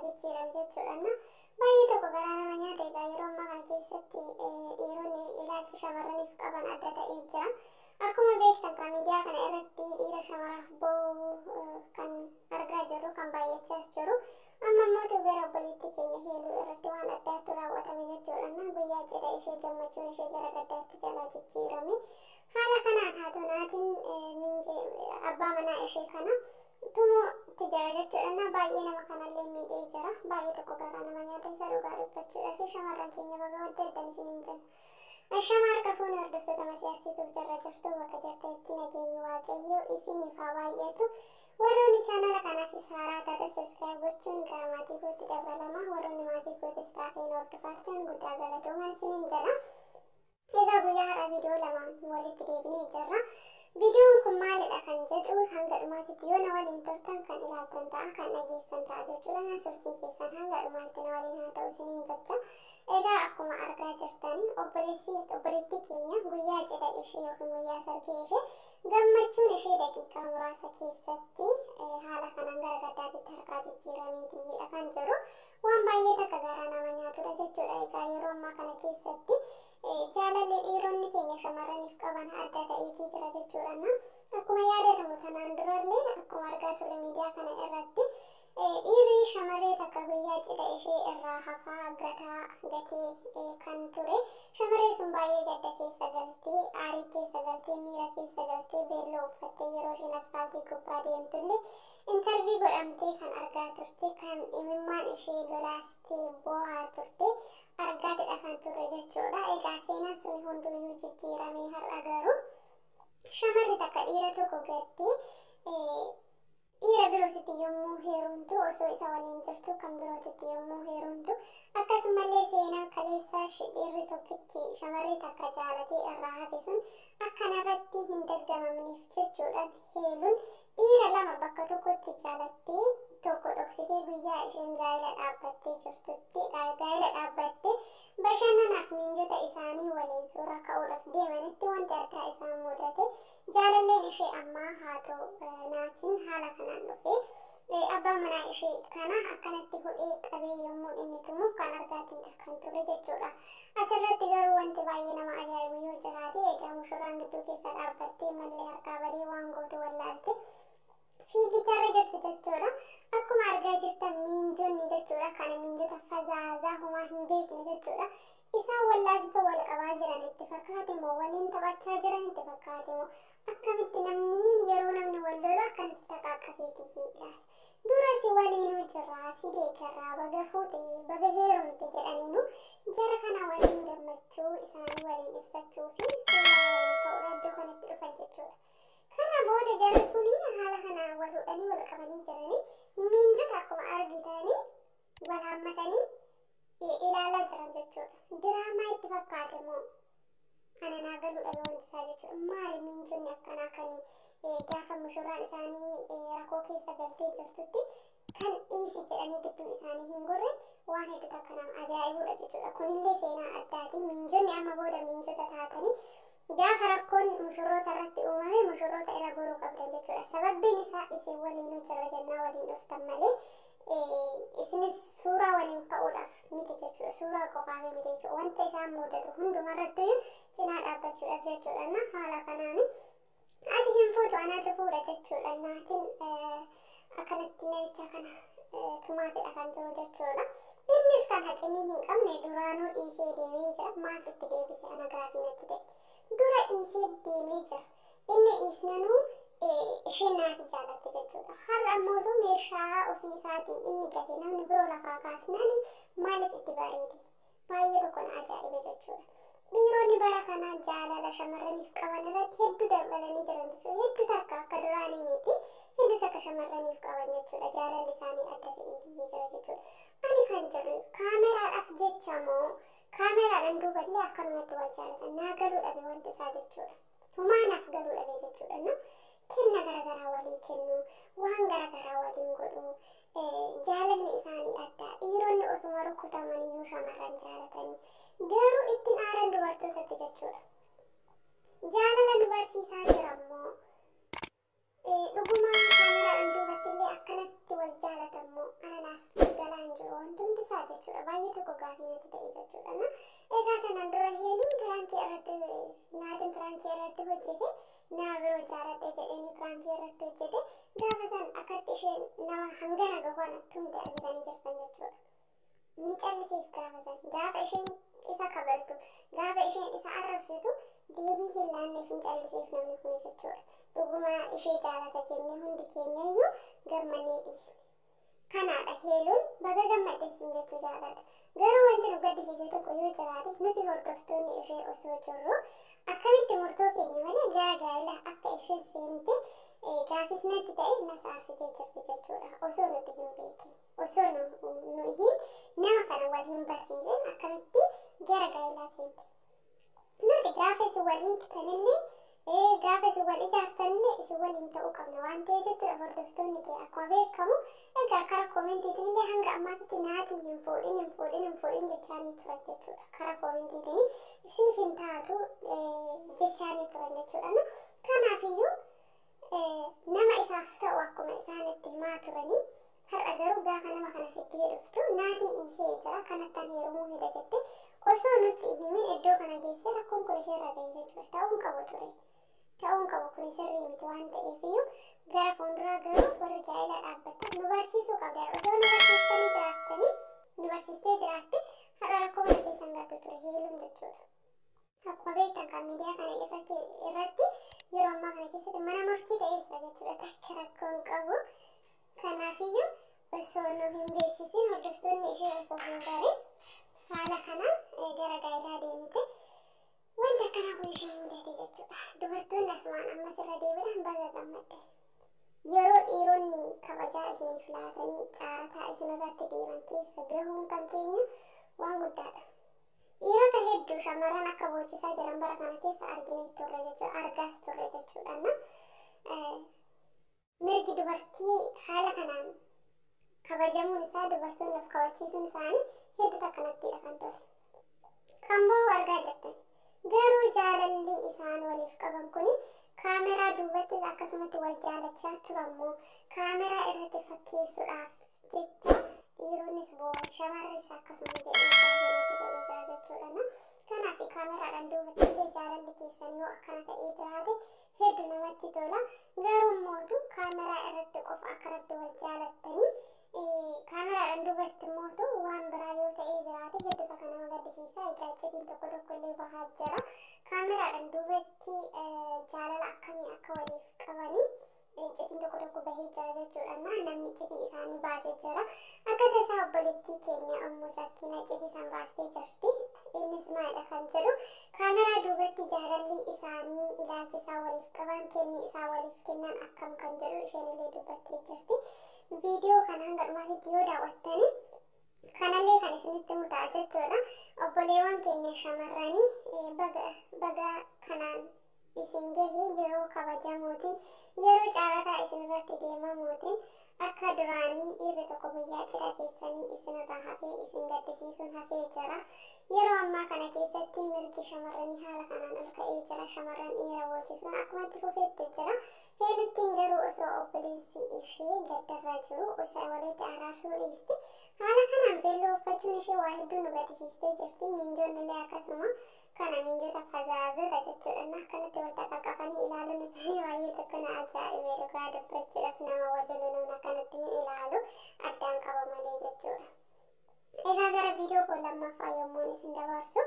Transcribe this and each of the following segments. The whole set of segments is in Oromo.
jijjiirame jechuudha. Baay'ee tokko garaa nama nyaata egaa yeroo ammaa kana keessatti dhiironni ilaalchi shamarraniif qaban adda ta'ee jira. Akkuma beektan kan miidiyaa kana irratti dhiira shamaraaf ba'u kan argaa jirru kan baay'achaas jiru. Amma immoo gara obboleettii keenya Heeluu irratti waan addaatu raawwatame jechuudha. Guyyaa cidha ishee gammachuun ishee gara gaddaatti jalaa jijjiirame. Haala kanaan haatoo naatiin abbaa manaa ishee kana tumutti jira jechuudha. Baay'ee nama kanallee miidhee jira. Baay'ee tokko garaa nama nyaata isa dhugaa dubbachuudhaa fi shamarran keenya baga wadda addan isiniin jenna. Shamar kafuun hordoftoota masiyaasituuf jarra jirtu bakka jirteetti nageenyi waaqayyoo isiniif haa baay'atu. Warroonni chaanala kanaafis haaraa taate sabiskiraayib gochuun gara maatii kootti dabalama. Warroonni maatii kootis taatee hordoftan guddaa galatoomaa isiniin jedha. Egaa guyyaa har'a viidiyoo lamaan walitti deebinee jirra. Viidiyoon kun maalidha kan jedhu hanga dhumaatitti yoo na waliin turtan kan ilaaltan ta'a kan dhageessan ta'a jechuudha. Na turtiin keessan hanga dhumaatti na waliin haa ta'u isiniin jecha. Egaa akkuma argaa jirtanii obboleettii keenya guyyaa cidha ishee yookiin guyyaa sargee ishee gammachuun ishee daqiiqaa muraasa keessatti haala kanaan gara gaddaatitti harkaa jijjiirameetiidha kan jiru. Waan baay'ee takka garaa nama nyaatudha jechuudha. Egaa yeroo ammaa kana keessatti jaalalli dhiironni keenya shamarraniif qaban adda ta'eetii jira jechuudha. Akkuma yaadatamu tanaan durallee akkuma argaa turre miidiyaa kana irratti dhiirri shamarree takka guyyaa cidha ishee irraa hafaa gatee kan ture. Shamarree sun baay'ee gadda keessa galtee, aarii keessa galtee, miira keessa galtee, beelloo uffattee yeroo isheen asfaaltii gubbaa deemtullee intarvii godhamtee kan argaa turte, kan imimmaan ishee lolaastee boo'aa turte argaatidha kan turre jechuudha. Egaa seenaan sun hunduyyuu jijjiiramee har'a garuu shamarri takka dhiira tokko gattee dhiira birootitti yommuu heerumtu osoo isa waliin jirtu kan birootitti yommuu heerumtu akkasumallee seenaan kaleessaa dhiirri tokkichi shamarri takka jaalatee irraa hafe sun akkanarratti hin daggamamneef jechuudhaan Heeluun dhiira lama bakka tokkotti jaalattee tokko dhoksitee guyyaa isheen gaa'ela dhaabbattee jirtutti gaa'ela dhaabbattee bashannanaaf miinjota isaanii waliin suuraa ka'uudhaaf deemanitti wanti addaa isaan mudate jaalalleen ishee ammaa haatoo naatiin haala kanaan dhufee abbaan manaa ishee kana akkanatti hudhee qabee yommuu inni tumu kan argaatiidha kan ture jechuudha. Asirratti garuu wanti baay'ee nama ajaa'ibu yoo jiraate egaa mushurraan gidduu keessa dhaabbattee mallee harkaa badee waan gootu wallaalte fiigicharra jirti jechuudha. Akkuma argaa jirtan miinjonni jechuudha. Kana miinjota fazaazaa homaa hin beekne jechuudha. Isaan wallaalcha wal qabaa jiran itti fakkaate moo waliin taphachaa jiran itti fakkaate moo akkamitti namni yeroo namni wal lolu akkamitti taqaaqqafeeti hiidha. Dura si waliinuu jirraa si deegarraa baga fuute baga heerumte jedhaniinu jara kana waliin gammachuu isaanii waliin ibsachuu fi suuraa waliin ka'uudha iddoo kanatti dhufan jechuudha. Kana booda jarri kuni haala kanaan wal hudhanii wal qabanii jiranii miinjota akkuma argitanii wal hammatanii ilaalaa jiran jechuudha. Diraamaa itti fakkaate moo ananaa galuudha wanti isaa jechuudha. Maali miinjonni akkanaa kan gaafa mushurraan isaanii rakkoo keessa galtee jirtutti kan dhiisi jedhanii gidduu isaanii hin gorre waan hedduutu akka nama ajaa'ibuudha jechuudha. Kunillee seenaa addaati. Miinjonni amma booda miinjota taatanii gaafa rakkoon mushurroota irratti uumame mushurroota irra goruu qabdan jechuudha. Sababbiin isaa isin waliinuu jira jennaa waliin dhuftan malee isinis suuraa waliin ka'uudhaaf miti jechuudha. Suuraa qofaaf miti jechuudha. Wanta isaan mudatu hundumarratti cinaa dhaabbachuudhaaf jechuudha. Haala kanaan ati hin fuutu anaatu fuudha jechuudha. Naatiin akkanatti namicha kana tumaatidha kan jiru jechuudha. Innis kan haqimii hin qabne duraanuu dhiisee deemee jira. Maaltu deebise ana gaafii natti ta'e. Dura dhiisee deemee jira. Inni dhiisnanuu isheen naati jaalatte jechuudha. Har'a ammootu meeshaa ofii isaatii inni gate namni biroo lafaa kaasnani maaliif itti bareede? Baay'ee tokko na ajaa'ibe jechuudha. Dhiironni bara kanaa jaalala shamarraniif qaban irratti hedduu dabalanii jiran jechuudha. Hedduu takka akka duraanii miti. Hedduu takka shamarraniif qaban jechuudha. Jaalalli isaanii adda ta'eetii jira jechuudha. Ani kan jedhu kaameraadhaaf jecha moo kaameraadhaan duuballee akkanumatti wal jaalatan naa galuu dhabe wanti isaa jechuudha. Humaanaaf galuu dhabe jechuudha. Kenna garagaraa walii kennu, waan garagaraa waliin godhu, jaalalli isaanii adda. Dhiironni osuma rukutamaniyyuu shamarran jaalatanii. Garuu ittiin aaran dubartootatti jechuudha. Jaalala nu barsiisaa jirammoo dhuguma kaameraan duubattillee akkanatti wal jaalatammoo ananaaf galaan jiru wantumti isaa jechuudha baay'ee tokko gaafii natti ta'e jechuudha. Egaa kanaan dura heeluun piraankii irratti naatiin piraankii irratti hojjete nama biroo jaaladhe jedhanii piraankii irratti hojjete gaafa san akkatti isheen nama hangana gahuun tumte argitanii jirtan jechuudha. Ni callisiif gaafa san gaafa isheen isa kabaltu gaafa isheen isa arrabsitu deebii hin laanneef hin callisiif namni kun jechuudha. Dhuguma ishee jaalata jennee hundi keenyayyuu gammannee dhiisne. Kanaadha heeluun baga gammaddeessin jechuu jaaladha. Garuu wanti nu gaddisiise tokko yoo jiraate nuti hordoftoonni ishee osoo jirru akkamitti murtoo keenya malee gara gaa'elaa akka isheen seente gaafis natti ta'e nas aarsitee jirti jechuudha. Osoo nuti hin beekin osoo nuyi nama kana wal hin barsiisin akkamitti gara gaa'elaa seente. Nuti gaafa isin wal hiiktanillee gaafa isin wal ijaartanillee isin waliin ta'uu qabna waan ta'eef jechuudha hordoftoonni kee akkuma beekamu egaa karaa koomentiitinillee hanga ammaatitti naatii hin fuudhin jechaanii turan jechuudha. Karaa koomentiitiin siif hin taatu jechaanii turan jechuudha. Kanaafiyyuu nama isaaf ta'u akkuma isaanitti himaa turanii har'a garuu gaafa nama kana fiddee dhuftu naatii dhiisee jira kanattan heerumuu hidha jette osoo nutti hin himin iddoo kana geessee rakkoon kun isheerra ga'e jechuudha. Ta'uun qabu ture. Ta'uun qabu kun sirrii miti waan ta'eefiyyuu gara fuulduraa garuu warri gaa'ela dhaabbattan nu barsiisuu qabda. Osoo nu barsiistanii jiraattanii nu barsiistee jiraatte har'a rakkoo kana keessan galtu ture heeluun jechuudha. Akkuma beektan kan miidiyaa kana irratti yeroo ammaa kana keessatti mana murtii ta'ee jira jechuudha. Takka rakkoon qabu. Kanaafiyyuu osoo nu hin beeksisin hordoftoonni ishee osoo hin barin haala kanaan gara gaa'elaa deemte wanta akkanaa kun ishee mudate jechuudha. Dubartoonni asumaan ammas irra deebiidhaan baga gammadde. Yeroo dhiironni kabajaa isiniif laatanii caarataa isinirratti deeman keessa gahuun kan keenya waan guddaadha. Dhiirota hedduu shamarran akka boochisaa jiran bara kana keessa arginee turre jechuudha. Argaas turre jechuudha. Mirgi dubartii haala kanaan kabajamuun isaa dubartoonni of kabachiisuun isaanii hedduu akkanattidha kan ture. Kan ba'u argaa jirtan. Garuu jaalalli isaan waliif qaban kuni kaameraa duubattis akkasumatti wal jaalachaa turammoo kaameraa irratti fakkeessuudhaaf jecha dhiironnis bo'an shamarris akkasuma jedhee jira jechuudha. Kanaaf kaameraadhaan duubattillee jaalalli keessan yoo akkana ta'ee jiraate hedduu namatti tola. Garuu mootu kaameraa irratti qofa akkanatti wal jaalattanii kaameraadhaan duubatti mootu waan biraa yoo ta'ee jiraate hedduu akka nama gaddisiisa. Egaa cidhiin tokko tokkollee bahaa jira. Kaameraadhaan duubatti jaalala akkamii akka waliif qabanii cidhiin tokko tokko bahee jira jechuudha. Namni cidhii isaanii baasee jira. Akka tasaa obboleettii keenya ammoo Sakkiina cidhii isaan baastee jirti. Innis maalidha kan jedhu kaameraa duubatti jaalalli isaanii ilaalchi isaa waliif qaban kenni isaa waliif kennan akkam kan jedhu isheenillee dubbattee jirti. Viidiyoo kana hanga dhumaatitti yoo daawwattani kanallee kan isinitti mutaa jechuudha. Obboleewwan keenya shamarranii baga kanaan isin gahee yeroo kabajamuutiin yeroo caarataa isinirratti deemamuutiin akka duraanii dhiirri tokko guyyaa cidha keessanii isinirraa hafee isin gaddisiisuun hafee jira. Yeroo ammaa kana keessatti mirgi shamarranii haala kanaan ol ka'ee jira. Shamarran dhiira boojisuun akkuma itti fufeetti jira. Hedduttiin garuu osoo obboleessi ishee gaddarra jiru osoo walitti araarsuu dhiiste haala kanaan beelloo uffachuun ishee waa hedduu nu gaddisiistee jirti. Minjoonnillee akkasuma kana minjoota fazaazota jechuudha. Akkanatti wal xaqaqafanii ilaaluun isaanii baay'ee tokko na ajaa'ibee dhugaa dubbachuudhaaf nama wal lolu namni akkanatti hin ilaalu addaan qaba malee jechuudha. Egaa gara viidiyoo lammaffaa yommuu isin dabarsu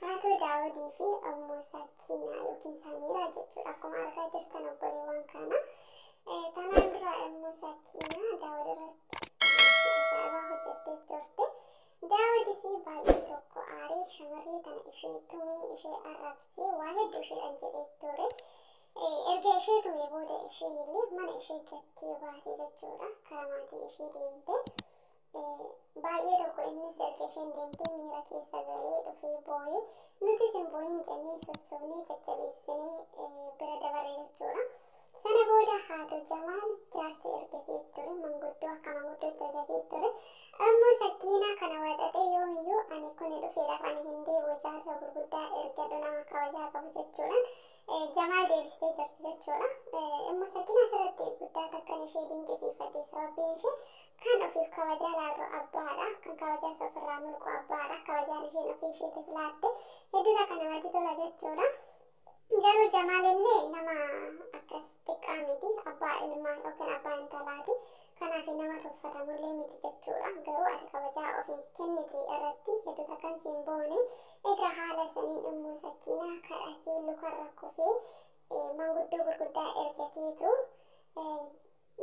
haatoo Daawudii fi ammoo Sakkiinaa yookiin Samiiraa jechuudha. Akkuma argaa jirtan obboleewwan kana. Tanaan dura ammoo Sakkiinaa Daawud irratti ajaa'ibaa hojjettee turte. Daawudis baay'ee tokko aarii shamarree tana ishee tumee ishee arrabsee waa hedduu isheedhaan jedhee ture. Erga ishee tumee booda isheenillee mana ishee gattee baate jechuudha. Karaa maatii ishee deemte. Baay'ee tokko innis erga isheen deemtee miira keessa galee dhufee boo'ee nutis hin boo'in jennee sossobnee jajjabeessinee bira dabarre jechuudha. Sana booda haatoo Jamaal jaarsa ergatee ture manguddoo akka manguddootti ergatee ture. Ammoo Sakkiinaa kana waxaxee yoomiyyuu ani kuni dhufeedhaaf ani hin deebi'u jaarsa gurguddaa ergadhu nama kabajaa qabu jechuudhaan Jamaal deebistee jirti jechuudha. Ammoo Sakkiinaa asirratti kan ishee dinqisiifadhe sababiin ishee kan ofiif kabajaa laatu abbaadha kan kabajaa ofirraa mulqu abbaadha kabajaan isheen ofii isheetiif laatte hedduu takka namatti tola jechuudha. Garuu Jamaalillee nama akkas xiqqaa miti abbaa ilmaa yookiin abbaa intalaati kanaaf nama tuffatamullee miti jechuudha. Garuu ati kabajaa ofii kennite irratti hedduu takkan siin boone egaa haala saniin immoo Sakiinaa kadhatee lukarra kufee manguddoo gurguddaa ergateetu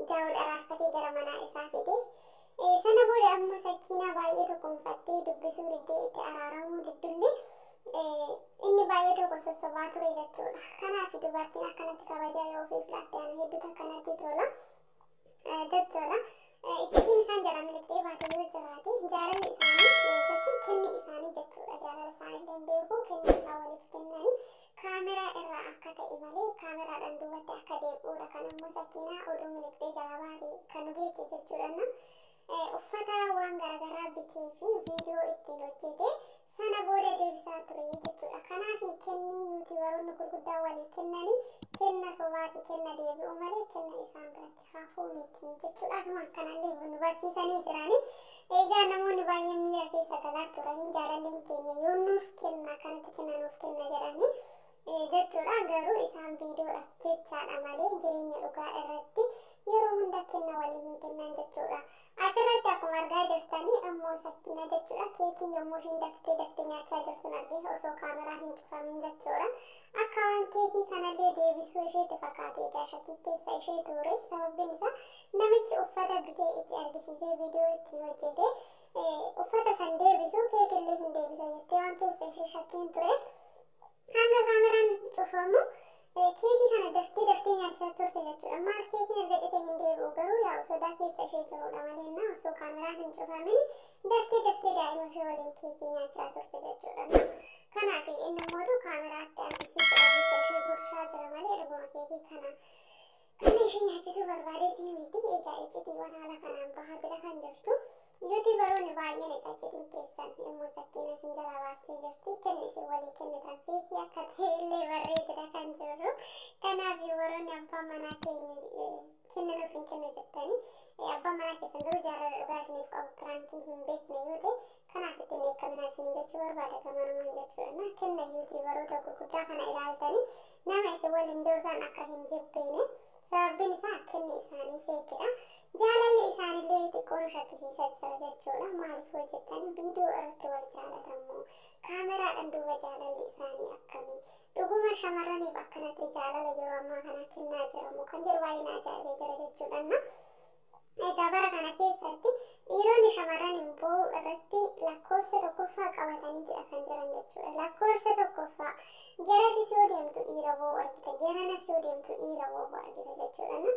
jaawul araarfatee gara manaa isaa fide. Sana booda ammoo Sakiinaa baay'ee tokkumfattee dubbisuu diddee itti araaramuu diddullee inni baay'ee tokko sossobaa ture jechuudha. Kanaaf dubartiin akkanatti kabajaa yoo ofiif laatte ana hedduu akkanatti tola jechuudha. Iccitiin isaan jala miliqxee baate yoo jiraate jaalalli isaanii jechuun kenni isaanii jechuudha. Jaalala isaaniillee beeku kenni isaa waliif kennanii kaameraa irraa akka ta'e malee kaameraadhaan duubatti akka deebi'uudha. Kan immoo Sakiinaa oduu miliqxee jala baate kan nu geeche jechuudha. Uffata waan garaagaraa bitee fi viidiyoo ittiin hojjete sana booda deebisaa ture jechuudha. Kanaaf kenni yuutuubaroonni gurguddaa walii kennanii kenna sobaati kenna deebi'u malee kenna isaan biratti hafuu miti jechuudha. Asuma akkanallee nu barsiisanii jiranii. Egaa namoonni baay'een miira keessa galaa turanii jaalalleen keenya yoo nuuf kenna kanatti kenna nuuf kenna jedhanii jechuudha. Garuu isaan viidiyoodhaaf jechaadha malee jireenya dhugaa irratti yeroo hunda kenna walii hin kennan jechuudha. Asirratti akkuma argaa jirtanii ammoo Sakiina jechuudha. Keekii yommuu ishiin daftee nyaachaa jirtu argee osoo kaameraan hin cufamin jechuudha. Akka waan keekii kanallee deebisuu isheetti fakkaate egaa shakkii keessa ishee ture. Sababiin isaa namichi uffata bitee itti argisiisee viidiyoo ittiin hojjete uffata san deebisuu keekillee hin deebisa jettee waan keessa ishee shakkiin tureef hanga kaameraan cufamu keekii kana daftee nyaachaa turte jechuudha. Maal keekiin erga citee hin deebi'u garuu yaa sodaa keessa ishee jirudha malee na osoo kaameraan hin cufamin daftee daa'ima ishee waliin keekii nyaachaa turte jechuudha. Kanaaf inni immoo kaameraatti argisiisuudhaaf jecha ishee gurshaa jira malee dhuguma keekii kana ishee nyaachisuu barbaadeetii miti. Egaa iccitiiwwan haala kanaan bahaatidha kan jirtu. Yuutuubaroonni baay'een egaa iccitiin keessan immoo Sakiina isin jalaa baastee jirti. Kenni isin walii kennitan feekii akka ta'ellee barreedidha kan jirru. Kanaaf warroonni abbaa manaa keenya kenna nuuf hin kennu jettanii abbaa manaa keessan garuu jaalala dhugaa isiniif qabu piraankii hin beekne yoo ta'e kanaaf ittiin eekkaminaa isin jechuu barbaada gamanumaan jechuudha. Kenna yuutuubaroota gurguddaa kana ilaaltanii nama isin waliin jirtan akka hin jibbeene sababiin isaa kenni isaanii feekidha. Jaalalli isaanillee xiqqoon shakkisiisaa jira jechuudha. Maaliif hojjettanii viidiyoo irratti wal jaalatamoo kaameraadhaan duuba jaalalli isaanii akkamii dhuguma shamarraniif akkanatti jaalala yeroo ammaa kana kennaa jiramoo kan jedhu baay'ee na ajaa'ibee jira jechuudha. Egaa bara kana keessatti dhiironni shamarraniin boo'u irratti lakkoofsa tokkoffaa qabataniitidha kan jiran jechuudha. Lakkoofsa tokkoffaa garasi soo deemtu dhiira boo'u argita garana soo deemtu dhiira boo'u argita jechuudha.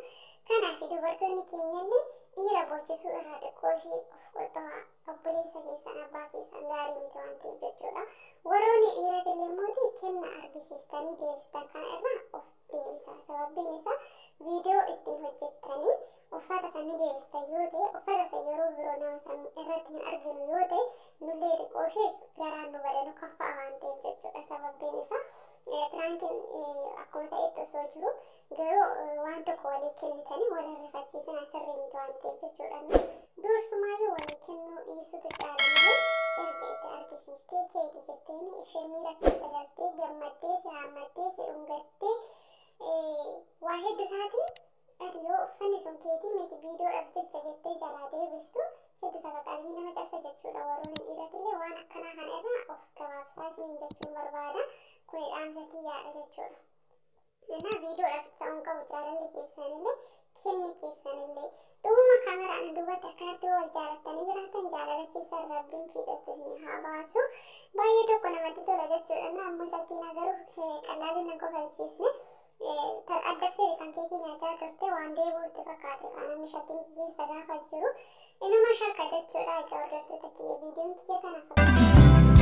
Kanaaf dubartoonni keenyallee dhiira boochisuu irraa xiqqoo ishee of qoxxaa obboleessa keessan abbaa keessan gaarii miti waan ta'eef jechuudha. Warroonni dhiiratillee mootii kenna argisiistanii deebistan kana irraa of deebisa. Sababiin isaa viidiyoo ittiin hojjettanii uffata sanni deebistan yoo ta'e uffata san yeroo biroo nama san irratti hin arginu yoo ta'e nullee xiqqoo ishee garaan nu bade nu kaffa'a waan ta'eef jechuudha. Sababiin isaa piraankiin akkuma ta'etti osoo jiru garuu waan tokko walii kennitanii wal rifachiisan sirrii miti waan ta'eef jechuudha. Dursumaayyuu walii kennuu dhiisutu caala malee erga itti argisiistee keeti jetteen ishee miira keessa galtee gammaddee si haammattee si dhungattee waa hedduu taate ati yoo uffanni sun keetii miti viidiyoodhaaf jecha jettee jalaa deebistu hedduu takka qalbii nama cabsa jechuudha. Warroonni dhiiratillee waan akkanaa kana irraa of gabaabsaa isiniin jechuun barbaada. Kuni dhaamsa kiyyaadha jechuudha. Innaa viidiyoodhaaf ta'uun qabu jaalalli keessanillee kenni keessanillee dhuguma kaameraan duubatti akkanatti wal jaalattanii jiraatan jaalala keessan rabbiin fiixatanii haa baasu. Baay'ee tokko namatti tola jechuudha. Ammoo Sakiinaa garuu qallaalina kofalchiisne addaffee kan keekii nyaachaa turte waan deebi'uutti fakkaate kan namni shakkiin keessa gaafa jiru inuma shakka jechuudha. Egaa hordoftoota kiyya viidiyoon kiyya kana fakkaata.